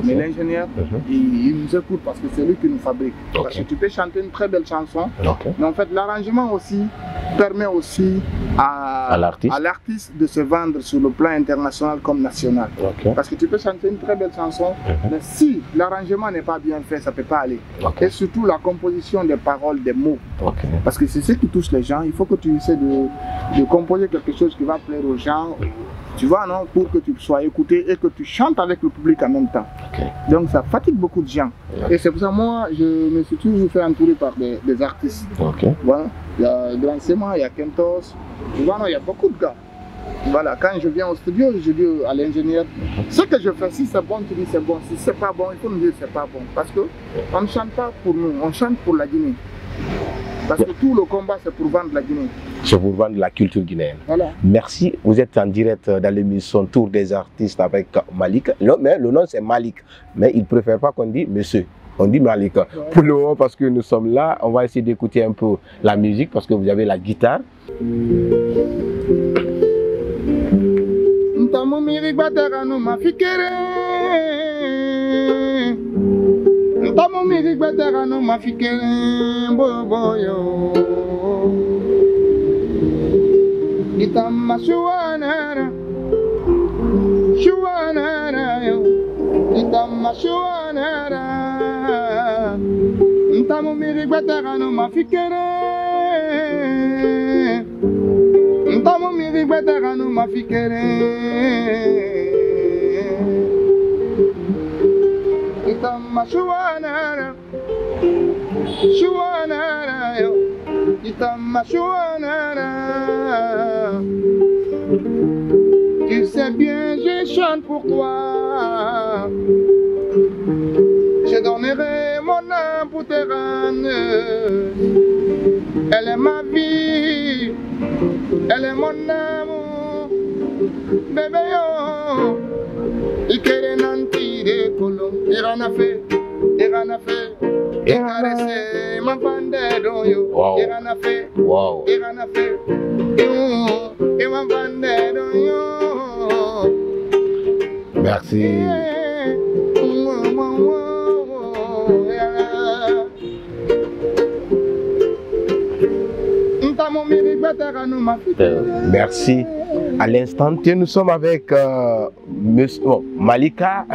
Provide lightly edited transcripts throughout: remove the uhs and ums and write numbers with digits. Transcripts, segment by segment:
Mais l'ingénieur, il nous écoute parce que c'est lui qui nous fabrique. Parce que tu peux chanter une très belle chanson, mais en fait l'arrangement aussi permet aussi à l'artiste de se vendre sur le plan international comme national. Parce que tu peux chanter une très belle chanson, mais si l'arrangement n'est pas bien fait, ça ne peut pas aller. Et surtout la composition des paroles, des mots. Parce que c'est ce qui touche les gens. Il faut que tu essaies de composer quelque chose qui va plaire aux gens. Tu vois, non, pour que tu sois écouté et que tu chantes avec le public en même temps. Donc ça fatigue beaucoup de gens. Et c'est pour ça que moi, je me suis toujours fait entourer par des artistes. Voilà. Il y a Grand Sema, il y a Kentos. Tu vois, non, il y a beaucoup de gars. Voilà, quand je viens au studio, je dis à l'ingénieur, ce que je fais, si c'est bon, tu dis c'est bon. Si c'est pas bon, il faut nous dire c'est pas bon. Parce qu'on ne chante pas pour nous, on chante pour la Guinée. Parce que tout le combat, c'est pour vendre la Guinée. C'est pour vendre la culture guinéenne. Voilà. Merci. Vous êtes en direct dans l'émission Tour des artistes avec Malik. Non, mais le nom, c'est Malik. Mais il ne préfère pas qu'on dise monsieur. On dit Malik. Pour le moment, parce que nous sommes là, on va essayer d'écouter un peu la musique parce que vous avez la guitare. Tamo music betara no mafikere boyo Itama shuanara yo Itama shuanara Tamo music betara no mafikere Tamo music betara no mafikere Itama shuanara yo Itama shuanara. Tu sais bien, je chante pour toi. Je donnerai mon âme pour te rendre. Elle est ma vie, elle est mon amour. Bébé yo, ikere nanti de kolo. Irana fait, et caresser ma bande d'oyo. Irana fait, et ma bande d'oyo. Merci. Merci. À l'instant, nous sommes avec Malika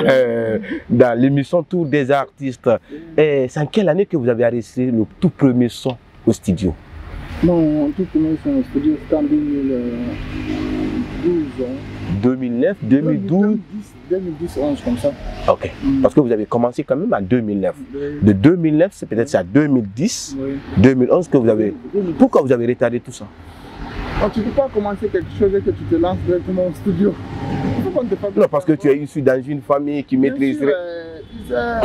dans l'émission Tour des artistes. C'est en quelle année que vous avez enregistré le tout premier son au studio? Mon tout premier son au studio, c'était en 2012. 2009, 2012 2010, 11 comme ça. Ok. Parce que vous avez commencé quand même en 2009. De 2009, c'est peut-être à 2010, 2011 que vous avez... Pourquoi vous avez retardé tout ça? Tu ne peux pas commencer quelque chose et que tu te lances directement au studio. Non, parce que tu es issu dans une famille qui maîtrise...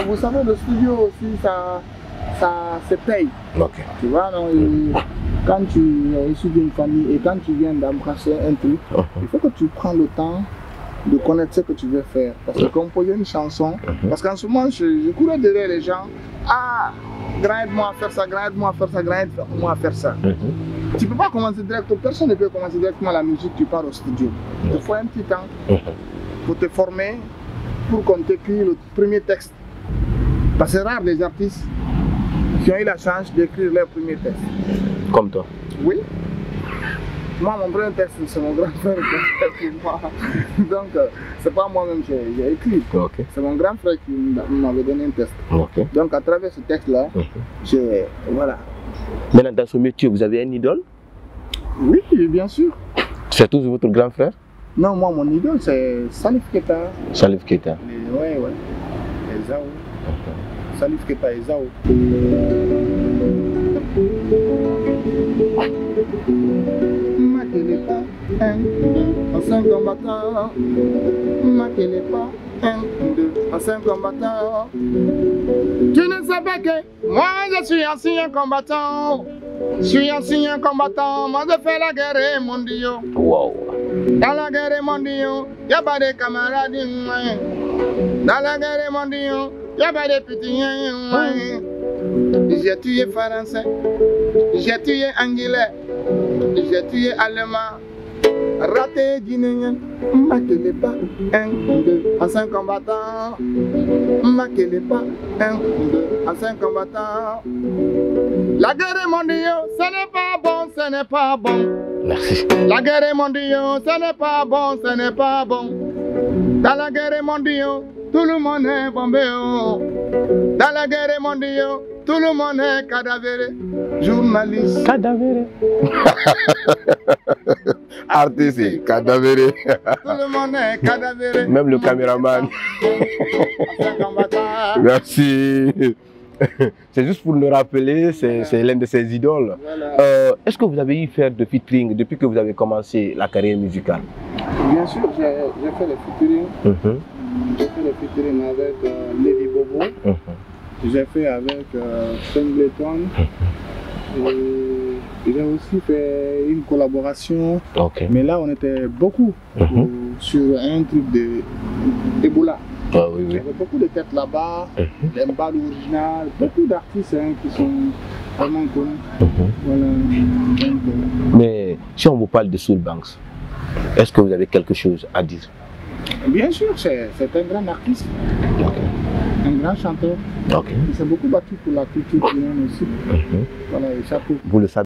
Vous savez, le studio aussi, ça se paye. Tu vois, non, quand tu es issu d'une famille et quand tu viens d'embrasser un truc, il faut que tu prends le temps de connaître ce que tu veux faire. Parce que composer une chanson, parce qu'en ce moment, je courais derrière les gens. Ah, aide-moi à faire ça, aide-moi à faire ça, aide-moi à faire ça. Tu ne peux pas commencer directement, personne ne peut commencer directement la musique, tu pars au studio. Il faut un petit temps pour te former, pour qu'on t'écrit le premier texte. Parce que c'est rare les artistes qui ont eu la chance d'écrire leur premier texte. Comme toi? Oui. Moi, mon premier texte, c'est mon grand frère qui a fait pour moi. Donc, c'est pas moi-même qui j'ai écrit. C'est mon grand frère qui m'avait donné un texte. Donc, à travers ce texte-là, voilà. Maintenant, dans ce métier, vous avez un idole? Oui, bien sûr. C'est toujours votre grand frère? Non, moi, mon idole, c'est Salif Keita. Salif Keita. Oui. Et Zao. Salif Keita et Zao. Maquez pas, ancien combattant. Maquez pas, 1, 2, ancien combattant. Tu ne savais que moi je suis ancien combattant. Je suis ancien combattant, moi je fais la guerre mondiale. Wow. Dans la guerre mondiale, il n'y a pas de camarades. Dans la guerre mondiale, il n'y a pas de petits. J'ai tué français, j'ai tué anglais, j'ai tué allemand. Raté Guinéen, Makeleba, 1, 2, à 5 combattants. Makeleba, 1, 2, à 5 combattants. La guerre est mondiale, ce n'est pas bon, ce n'est pas bon. Merci. La guerre est mondiale, ce n'est pas bon, ce n'est pas bon. Dans la guerre mondiale, tout le monde est bombé. Dans la guerre mondiale, tout le monde est cadavéré. Journaliste. Cadavéré. Artiste, cadavéré. Tout le monde est cadavéré. Même le caméraman. Merci. C'est juste pour nous rappeler, c'est l'un de ses idoles. Voilà. Est-ce que vous avez eu faire de featuring depuis que vous avez commencé la carrière musicale? Bien sûr, j'ai fait le featuring. J'ai fait le featuring avec Lady Bobo. J'ai fait avec Singleton. J'ai aussi fait une collaboration. Mais là, on était beaucoup sur un truc d'Ebola. Ah, oui, oui. Il y avait beaucoup de têtes là-bas, les balles originales, beaucoup d'artistes qui sont vraiment connus. Voilà. Mais si on vous parle de Soul Banks, est-ce que vous avez quelque chose à dire? Bien sûr, c'est un grand artiste, un grand chanteur. Il s'est beaucoup battu pour la culture humaine aussi. Voilà, et chapeau. Vous le savez.